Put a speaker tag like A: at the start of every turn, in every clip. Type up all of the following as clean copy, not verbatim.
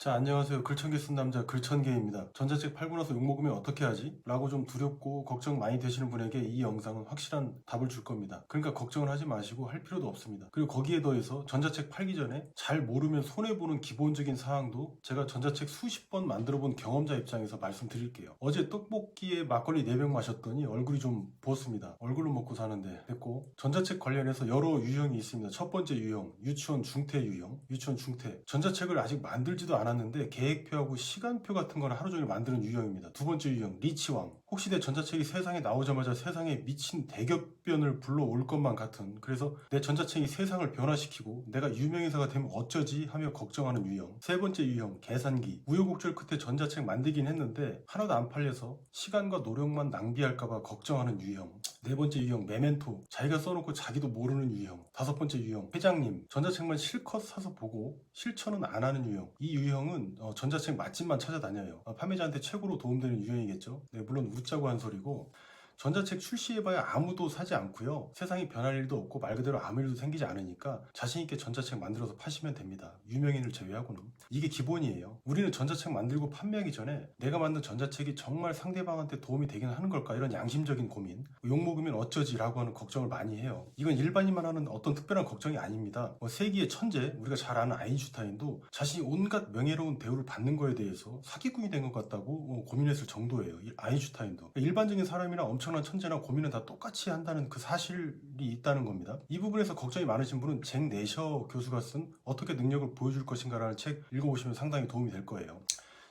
A: 자, 안녕하세요. 글천개 쓴 남자 글천개입니다. 전자책 팔고 나서 욕먹으면 어떻게 하지? 라고 좀 두렵고 걱정 많이 되시는 분에게 이 영상은 확실한 답을 줄 겁니다. 그러니까 걱정을 하지 마시고 할 필요도 없습니다. 그리고 거기에 더해서 전자책 팔기 전에 잘 모르면 손해보는 기본적인 사항도 제가 전자책 수십 번 만들어 본 경험자 입장에서 말씀드릴게요. 어제 떡볶이에 막걸리 4병 마셨더니 얼굴이 좀 부었습니다. 얼굴로 먹고 사는데 됐고, 전자책 관련해서 여러 유형이 있습니다. 첫 번째 유형, 유치원 중퇴 유형. 유치원 중퇴. 전자책을 아직 만들지도 않았는데 계획표하고 시간표 같은 거를 하루 종일 만드는 유형입니다. 두 번째 유형, 리치왕. 혹시 내 전자책이 세상에 나오자마자 세상에 미친 대격변을 불러올 것만 같은, 그래서 내 전자책이 세상을 변화시키고 내가 유명인사가 되면 어쩌지 하며 걱정하는 유형. 세 번째 유형, 계산기. 우여곡절 끝에 전자책 만들긴 했는데 하나도 안 팔려서 시간과 노력만 낭비할까봐 걱정하는 유형. 네 번째 유형, 메멘토. 자기가 써놓고 자기도 모르는 유형. 다섯 번째 유형, 회장님. 전자책만 실컷 사서 보고 실천은 안 하는 유형. 이 유형은 전자책 맛집만 찾아다녀요. 판매자한테 최고로 도움되는 유형이겠죠. 네, 물론 웃자고 한 소리고, 전자책 출시해봐야 아무도 사지 않고요. 세상이 변할 일도 없고 말 그대로 아무 일도 생기지 않으니까 자신있게 전자책 만들어서 파시면 됩니다. 유명인을 제외하고는. 이게 기본이에요. 우리는 전자책 만들고 판매하기 전에 내가 만든 전자책이 정말 상대방한테 도움이 되긴 하는 걸까, 이런 양심적인 고민, 욕먹으면 어쩌지 라고 하는 걱정을 많이 해요. 이건 일반인만 하는 어떤 특별한 걱정이 아닙니다. 세기의 천재, 우리가 잘 아는 아인슈타인도 자신이 온갖 명예로운 대우를 받는 거에 대해서 사기꾼이 된 것 같다고 고민했을 정도예요. 아인슈타인도. 일반적인 사람이나 엄청난 천재나 고민은 다 똑같이 한다는 그 사실이 있다는 겁니다. 이 부분에서 걱정이 많으신 분은 잭 내셔 교수가 쓴 어떻게 능력을 보여줄 것인가 라는 책 읽어보시면 상당히 도움이 될 거예요.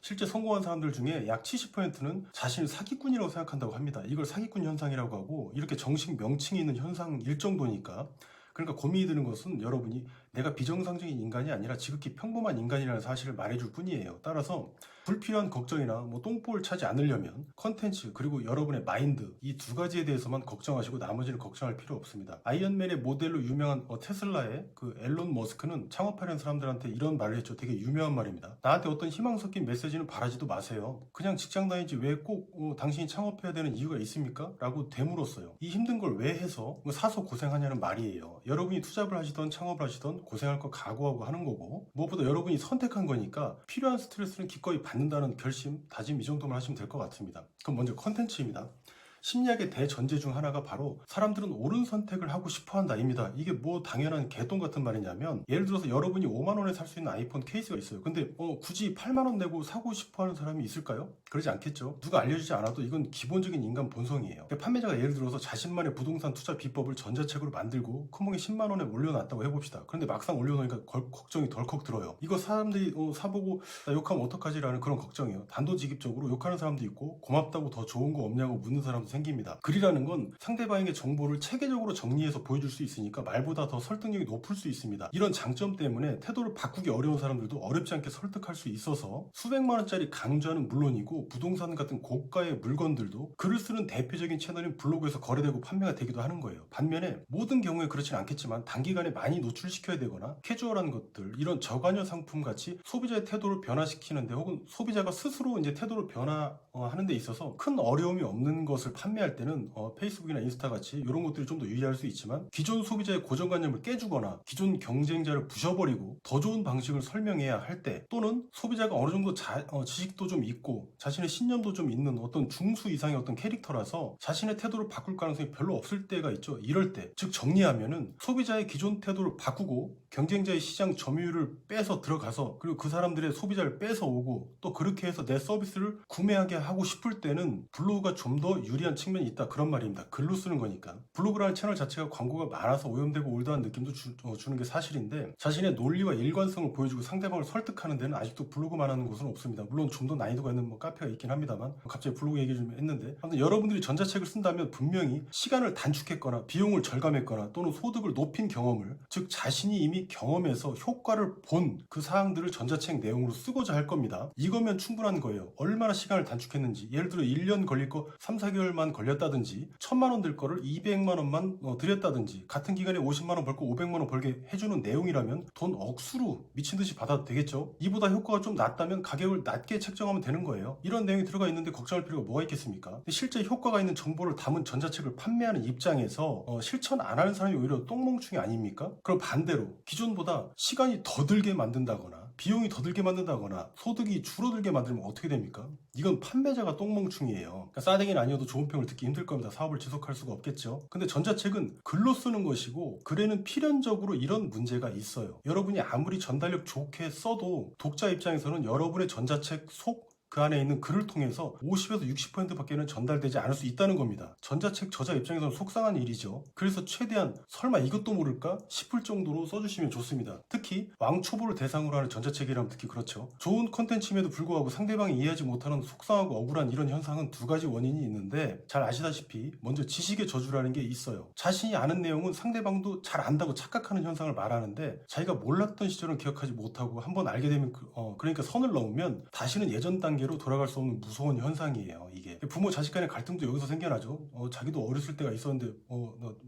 A: 실제 성공한 사람들 중에 약 70%는 자신을 사기꾼이라고 생각한다고 합니다. 이걸 사기꾼 현상이라고 하고, 이렇게 정식 명칭이 있는 현상일 정도니까. 그러니까 고민이 드는 것은 여러분이 내가 비정상적인 인간이 아니라 지극히 평범한 인간이라는 사실을 말해줄 뿐이에요. 따라서 불필요한 걱정이나 똥볼 차지 않으려면 컨텐츠, 그리고 여러분의 마인드, 이 두 가지에 대해서만 걱정하시고 나머지를 걱정할 필요 없습니다. 아이언맨의 모델로 유명한 테슬라의 그 앨런 머스크는 창업하려는 사람들한테 이런 말을 했죠. 되게 유명한 말입니다. 나한테 어떤 희망 섞인 메시지는 바라지도 마세요. 그냥 직장 다니지 왜 꼭 당신이 창업해야 되는 이유가 있습니까? 라고 되물었어요. 이 힘든 걸 왜 해서 사서 고생하냐는 말이에요. 여러분이 투잡을 하시던 창업을 하시던 고생할 거 각오하고 하는 거고, 무엇보다 여러분이 선택한 거니까 필요한 스트레스는 기꺼이 받는다는 결심, 다짐, 이 정도만 하시면 될 것 같습니다. 그럼 먼저 컨텐츠입니다. 심리학의 대전제 중 하나가 바로 사람들은 옳은 선택을 하고 싶어 한다입니다. 이게 뭐 당연한 개똥 같은 말이냐면, 예를 들어서 여러분이 5만원에 살 수 있는 아이폰 케이스가 있어요. 근데 굳이 8만원 내고 사고 싶어 하는 사람이 있을까요? 그러지 않겠죠. 누가 알려주지 않아도 이건 기본적인 인간 본성이에요. 판매자가 예를 들어서 자신만의 부동산 투자 비법을 전자책으로 만들고 큰봉에 10만원에 올려놨다고 해봅시다. 그런데 막상 올려놓으니까 걱정이 덜컥 들어요. 이거 사람들이 사보고 나 욕하면 어떡하지 라는 그런 걱정이에요. 단도직입적으로 욕하는 사람도 있고, 고맙다고 더 좋은 거 없냐고 묻는 사람도 생깁니다. 글이라는 건 상대방에게 정보를 체계적으로 정리해서 보여줄 수 있으니까 말보다 더 설득력이 높을 수 있습니다. 이런 장점 때문에 태도를 바꾸기 어려운 사람들도 어렵지 않게 설득할 수 있어서, 수백만 원짜리 강좌는 물론이고 부동산 같은 고가의 물건들도 글을 쓰는 대표적인 채널인 블로그에서 거래되고 판매가 되기도 하는 거예요. 반면에 모든 경우에 그렇진 않겠지만 단기간에 많이 노출시켜야 되거나 캐주얼한 것들, 이런 저관여 상품 같이 소비자의 태도를 변화시키는데, 혹은 소비자가 스스로 이제 태도를 변화하는 데 있어서 큰 어려움이 없는 것을 판매할 때는 페이스북이나 인스타 같이 이런 것들이 좀 더 유리할 수 있지만, 기존 소비자의 고정관념을 깨주거나 기존 경쟁자를 부셔버리고 더 좋은 방식을 설명해야 할 때, 또는 소비자가 어느 정도 지식도 좀 있고 자신의 신념도 좀 있는 어떤 중수 이상의 어떤 캐릭터라서 자신의 태도를 바꿀 가능성이 별로 없을 때가 있죠. 이럴 때, 즉 정리하면은 소비자의 기존 태도를 바꾸고 경쟁자의 시장 점유율을 빼서 들어가서, 그리고 그 사람들의 소비자를 뺏어 오고, 또 그렇게 해서 내 서비스를 구매하게 하고 싶을 때는 블로그가 좀 더 유리한 측면이 있다, 그런 말입니다. 글로 쓰는 거니까. 블로그라는 채널 자체가 광고가 많아서 오염되고 올드한 느낌도 주는 게 사실인데, 자신의 논리와 일관성을 보여주고 상대방을 설득하는 데는 아직도 블로그만 하는 곳은 없습니다. 물론 좀 더 난이도가 있는 카페가 있긴 합니다만, 갑자기 블로그 얘기 좀 했는데, 아무튼 여러분들이 전자책을 쓴다면 분명히 시간을 단축했거나 비용을 절감했거나 또는 소득을 높인 경험을, 즉 자신이 이미 경험해서 효과를 본 그 사항들을 전자책 내용으로 쓰고자 할 겁니다. 이거면 충분한 거예요. 얼마나 시간을 단축했는지, 예를 들어 1년 걸릴 거 3, 4개월만 걸렸다든지, 1000만원 들 거를 200만원만 들였다든지, 같은 기간에 50만원 벌고 500만원 벌게 해주는 내용이라면 돈 억수로 미친듯이 받아도 되겠죠. 이보다 효과가 좀 낮다면 가격을 낮게 책정하면 되는 거예요. 이런 내용이 들어가 있는데 걱정할 필요가 뭐가 있겠습니까? 실제 효과가 있는 정보를 담은 전자책을 판매하는 입장에서 실천 안 하는 사람이 오히려 똥멍충이 아닙니까? 그럼 반대로 기존보다 시간이 더 들게 만든다거나 비용이 더 들게 만든다거나 소득이 줄어들게 만들면 어떻게 됩니까? 이건 판매자가 똥멍충이에요. 그러니까 싸대기는 아니어도 좋은 평을 듣기 힘들 겁니다. 사업을 지속할 수가 없겠죠. 근데 전자책은 글로 쓰는 것이고 글에는 필연적으로 이런 문제가 있어요. 여러분이 아무리 전달력 좋게 써도 독자 입장에서는 여러분의 전자책 속 그 안에 있는 글을 통해서 50에서 60%밖에는 전달되지 않을 수 있다는 겁니다. 전자책 저자 입장에서는 속상한 일이죠. 그래서 최대한 설마 이것도 모를까 싶을 정도로 써주시면 좋습니다. 특히 왕초보를 대상으로 하는 전자책이라면 특히 그렇죠. 좋은 컨텐츠임에도 불구하고 상대방이 이해하지 못하는 속상하고 억울한 이런 현상은 두 가지 원인이 있는데, 잘 아시다시피 먼저 지식의 저주라는 게 있어요. 자신이 아는 내용은 상대방도 잘 안다고 착각하는 현상을 말하는데, 자기가 몰랐던 시절은 기억하지 못하고 한번 알게 되면 그러니까 선을 넘으면 다시는 예전 단계로 돌아갈 수 없는 무서운 현상이에요. 이게 부모 자식 간의 갈등도 여기서 생겨나죠. 자기도 어렸을 때가 있었는데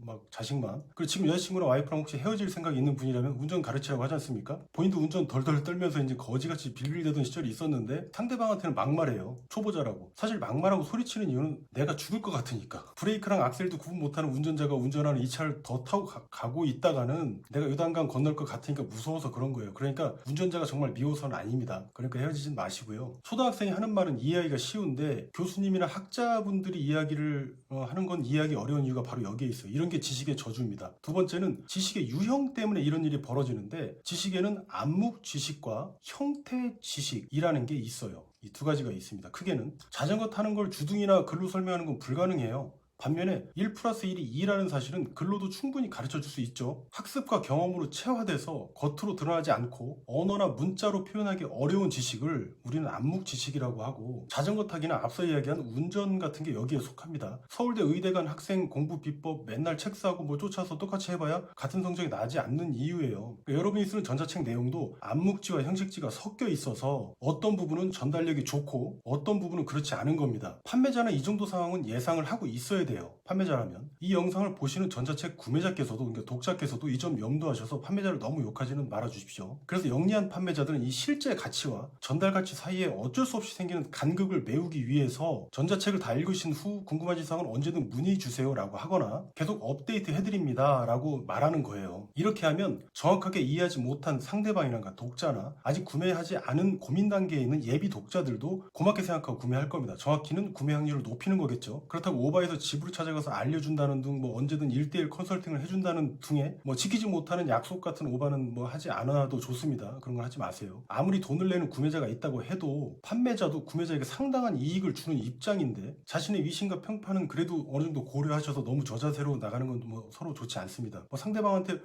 A: 막 자식만. 그리고 지금 여자친구랑 와이프랑 혹시 헤어질 생각이 있는 분이라면 운전 가르치라고 하지 않습니까? 본인도 운전 덜덜 떨면서 이제 거지같이 빌빌대던 시절이 있었는데 상대방한테는 막말해요. 초보자라고. 사실 막말하고 소리치는 이유는 내가 죽을 것 같으니까. 브레이크랑 악셀도 구분 못하는 운전자가 운전하는 이 차를 더 타고 가고 있다가는 내가 요단강 건널 것 같으니까 무서워서 그런 거예요. 그러니까 운전자가 정말 미워서는 아닙니다. 그러니까 헤어지진 마시고요. 초등학생이 하는 말은 이해하기가 쉬운데 교수님이나 학자분들이 이야기를 하는 건 이해하기 어려운 이유가 바로 여기에 있어요. 이런 게 지식의 저주입니다. 두 번째는 지식의 유형 때문에 이런 일이 벌어지는데, 지식에는 암묵 지식과 형태 지식이라는 게 있어요. 이 두 가지가 있습니다. 크게는 자전거 타는 걸 주둥이나 글로 설명하는 건 불가능해요. 반면에 1 플러스 1이 2라는 사실은 글로도 충분히 가르쳐 줄 수 있죠. 학습과 경험으로 체화돼서 겉으로 드러나지 않고 언어나 문자로 표현하기 어려운 지식을 우리는 암묵 지식이라고 하고, 자전거 타기나 앞서 이야기한 운전 같은 게 여기에 속합니다. 서울대 의대 간 학생 공부 비법 맨날 책 사고 뭐 쫓아서 똑같이 해봐야 같은 성적이 나지 않는 이유예요. 그러니까 여러분이 쓰는 전자책 내용도 암묵지와 형식지가 섞여 있어서 어떤 부분은 전달력이 좋고 어떤 부분은 그렇지 않은 겁니다. 판매자는 이 정도 상황은 예상을 하고 있어야 돼요. 판매자라면. 이 영상을 보시는 전자책 구매자께서도, 그러니까 독자께서도 이 점 염두하셔서 판매자를 너무 욕하지는 말아 주십시오. 그래서 영리한 판매자들은 이 실제 가치와 전달 가치 사이에 어쩔 수 없이 생기는 간극을 메우기 위해서 전자책을 다 읽으신 후 궁금하신 사항은 언제든 문의 주세요 라고 하거나 계속 업데이트 해드립니다 라고 말하는 거예요. 이렇게 하면 정확하게 이해하지 못한 상대방이나 독자나 아직 구매하지 않은 고민 단계에 있는 예비 독자들도 고맙게 생각하고 구매할 겁니다. 정확히는 구매 확률을 높이는 거겠죠. 그렇다고 오바에서 집으로 찾아가서 알려준다는 등 언제든 1:1 컨설팅을 해준다는 등의 지키지 못하는 약속 같은 오바는 하지 않아도 좋습니다. 그런 걸 하지 마세요. 아무리 돈을 내는 구매자가 있다고 해도 판매자도 구매자에게 상당한 이익을 주는 입장인데 자신의 위신과 평판은 그래도 어느 정도 고려하셔서 너무 저자세로 나가는 건 서로 좋지 않습니다. 상대방한테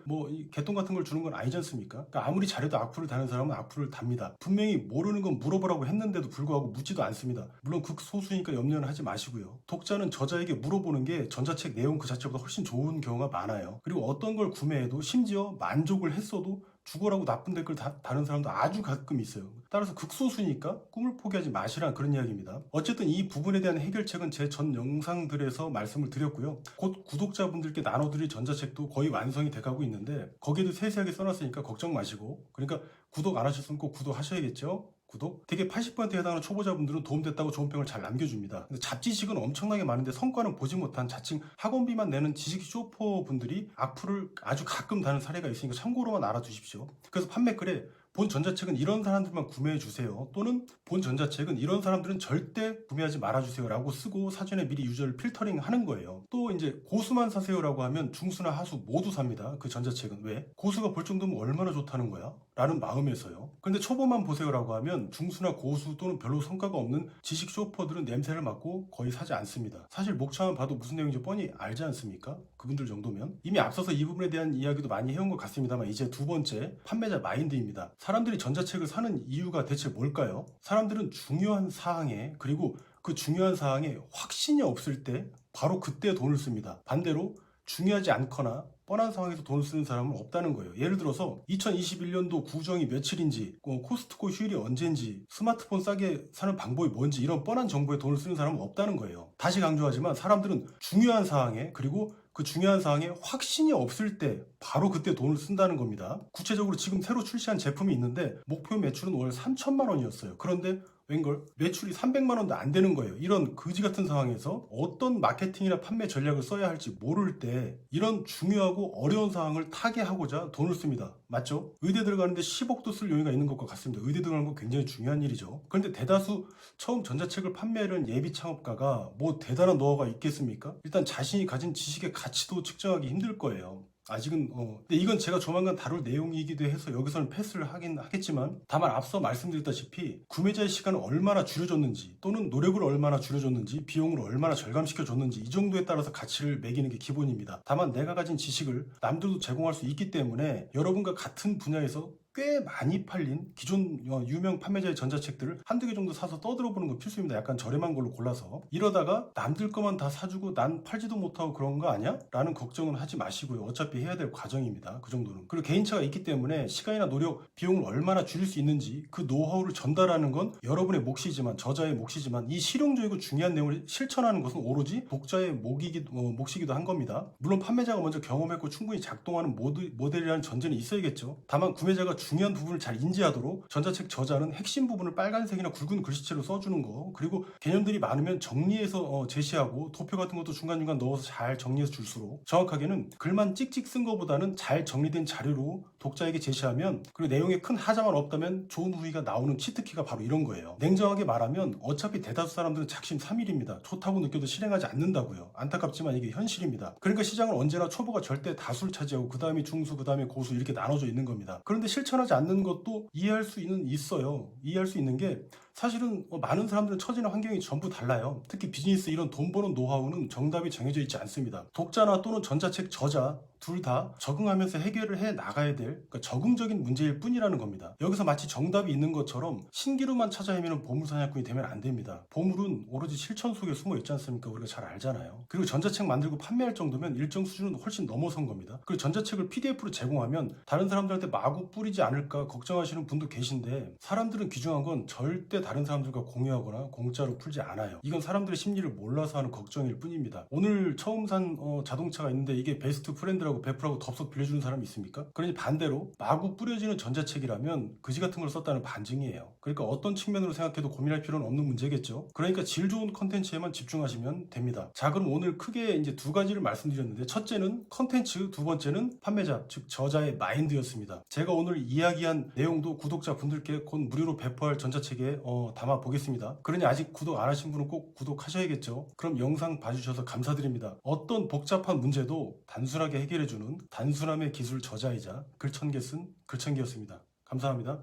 A: 개똥 같은 걸 주는 건 아니지 않습니까? 그러니까 아무리 잘해도 악플을 다는 사람은 악플을 답니다. 분명히 모르는 건 물어보라고 했는데도 불구하고 묻지도 않습니다. 물론 극소수니까 염려는 하지 마시고요. 독자는 저자에게 물어보는 게 전자책 내용 그 자체보다 훨씬 좋은 경우가 많아요. 그리고 어떤 걸 구매해도 심지어 만족을 했어도 죽어라고 나쁜 댓글 다는 사람도 아주 가끔 있어요. 따라서 극소수니까 꿈을 포기하지 마시라, 그런 이야기입니다. 어쨌든 이 부분에 대한 해결책은 제 전 영상들에서 말씀을 드렸고요. 곧 구독자분들께 나눠드릴 전자책도 거의 완성이 돼가고 있는데 거기에도 세세하게 써놨으니까 걱정 마시고, 그러니까 구독 안 하셨으면 꼭 구독하셔야겠죠. 구독? 되게 80%에 해당하는 초보자분들은 도움됐다고 좋은 평을 잘 남겨줍니다. 근데 잡지식은 엄청나게 많은데 성과는 보지 못한 자칭 학원비만 내는 지식 쇼퍼분들이 악플을 아주 가끔 다는 사례가 있으니까 참고로만 알아두십시오. 그래서 판매글에 본 전자책은 이런 사람들만 구매해 주세요, 또는 본 전자책은 이런 사람들은 절대 구매하지 말아주세요 라고 쓰고 사전에 미리 유저를 필터링 하는 거예요. 또 이제 고수만 사세요 라고 하면 중수나 하수 모두 삽니다. 그 전자책은. 왜? 고수가 볼 정도면 얼마나 좋다는 거야? 라는 마음에서요. 근데 초보만 보세요 라고 하면 중수나 고수 또는 별로 성과가 없는 지식 쇼퍼들은 냄새를 맡고 거의 사지 않습니다. 사실 목차만 봐도 무슨 내용인지 뻔히 알지 않습니까? 그분들 정도면. 이미 앞서서 이 부분에 대한 이야기도 많이 해온 것 같습니다만, 이제 두 번째, 판매자 마인드입니다. 사람들이 전자책을 사는 이유가 대체 뭘까요? 사람들은 중요한 사항에, 그리고 그 중요한 사항에 확신이 없을 때 바로 그때 돈을 씁니다. 반대로 중요하지 않거나 뻔한 상황에서 돈을 쓰는 사람은 없다는 거예요. 예를 들어서 2021년도 구정이 며칠인지, 코스트코 휴일이 언제인지, 스마트폰 싸게 사는 방법이 뭔지 이런 뻔한 정보에 돈을 쓰는 사람은 없다는 거예요. 다시 강조하지만 사람들은 중요한 사항에, 그리고 그 중요한 사항에 확신이 없을 때 바로 그때 돈을 쓴다는 겁니다. 구체적으로 지금 새로 출시한 제품이 있는데 목표 매출은 월 3천만 원이었어요. 그런데 웬걸? 매출이 300만 원도 안 되는 거예요. 이런 거지 같은 상황에서 어떤 마케팅이나 판매 전략을 써야 할지 모를 때 이런 중요하고 어려운 상황을 타개하고자 돈을 씁니다. 맞죠? 의대 들어가는데 10억도 쓸 여유가 있는 것과 같습니다. 의대 들어가는 건 굉장히 중요한 일이죠. 그런데 대다수 처음 전자책을 판매하는 예비 창업가가 뭐 대단한 노하우가 있겠습니까? 일단 자신이 가진 지식의 가치도 측정하기 힘들 거예요. 아직은 근데 이건 제가 조만간 다룰 내용이기도 해서 여기서는 패스를 하긴 하겠지만, 다만 앞서 말씀드렸다시피 구매자의 시간을 얼마나 줄여줬는지 또는 노력을 얼마나 줄여줬는지 비용을 얼마나 절감시켜줬는지 이 정도에 따라서 가치를 매기는 게 기본입니다. 다만 내가 가진 지식을 남들도 제공할 수 있기 때문에 여러분과 같은 분야에서 꽤 많이 팔린 기존 유명 판매자의 전자책들을 한두 개 정도 사서 떠들어보는 거 필수입니다. 약간 저렴한 걸로 골라서. 이러다가 남들 거만 다 사주고 난 팔지도 못하고 그런 거 아니야? 라는 걱정은 하지 마시고요. 어차피 해야 될 과정입니다. 그 정도는. 그리고 개인차가 있기 때문에 시간이나 노력, 비용을 얼마나 줄일 수 있는지 그 노하우를 전달하는 건 여러분의 몫이지만, 저자의 몫이지만, 이 실용적이고 중요한 내용을 실천하는 것은 오로지 독자의 몫이기도 한 겁니다. 물론 판매자가 먼저 경험했고 충분히 작동하는 모델이라는 전제는 있어야겠죠. 다만 구매자가 중요한 부분을 잘 인지하도록 전자책 저자는 핵심 부분을 빨간색이나 굵은 글씨체로 써주는 거, 그리고 개념들이 많으면 정리해서 제시하고 도표 같은 것도 중간중간 넣어서 잘 정리해서 줄수록, 정확하게는 글만 찍찍 쓴 것보다는 잘 정리된 자료로 독자에게 제시하면, 그리고 내용에 큰 하자만 없다면 좋은 후기가 나오는 치트키가 바로 이런 거예요. 냉정하게 말하면 어차피 대다수 사람들은 작심 삼일입니다. 좋다고 느껴도 실행하지 않는다고요. 안타깝지만 이게 현실입니다. 그러니까 시장은 언제나 초보가 절대 다수를 차지하고 그 다음에 중수, 그 다음에 고수 이렇게 나눠져 있는 겁니다. 그런데 실천하지 않는 것도 이해할 수 있어요. 이해할 수 있는 게, 사실은 많은 사람들은 처지나 환경이 전부 달라요. 특히 비즈니스 이런 돈 버는 노하우는 정답이 정해져 있지 않습니다. 독자나 또는 전자책 저자 둘 다 적응하면서 해결을 해 나가야 될, 그러니까 적응적인 문제일 뿐이라는 겁니다. 여기서 마치 정답이 있는 것처럼 신기루만 찾아 헤매는 보물사냥꾼이 되면 안 됩니다. 보물은 오로지 실천 속에 숨어 있지 않습니까? 우리가 잘 알잖아요. 그리고 전자책 만들고 판매할 정도면 일정 수준은 훨씬 넘어선 겁니다. 그리고 전자책을 PDF로 제공하면 다른 사람들한테 마구 뿌리지 않을까 걱정하시는 분도 계신데, 사람들은 귀중한 건 절대 다른 사람들과 공유하거나 공짜로 풀지 않아요. 이건 사람들의 심리를 몰라서 하는 걱정일 뿐입니다. 오늘 처음 산 자동차가 있는데 이게 베스트 프렌드라고 베프라고 덥석 빌려주는 사람이 있습니까? 그러니 반대로 마구 뿌려지는 전자책이라면 그지 같은 걸 썼다는 반증이에요. 그러니까 어떤 측면으로 생각해도 고민할 필요는 없는 문제겠죠. 그러니까 질 좋은 컨텐츠에만 집중하시면 됩니다. 자, 그럼 오늘 크게 이제 두 가지를 말씀드렸는데, 첫째는 컨텐츠, 두 번째는 판매자, 즉 저자의 마인드였습니다. 제가 오늘 이야기한 내용도 구독자분들께 곧 무료로 배포할 전자책에 담아 보겠습니다. 그러니 아직 구독 안 하신 분은 꼭 구독하셔야겠죠. 그럼 영상 봐주셔서 감사드립니다. 어떤 복잡한 문제도 단순하게 해결해주는 단순함의 기술 저자이자 글천개 쓴 글천개였습니다. 감사합니다.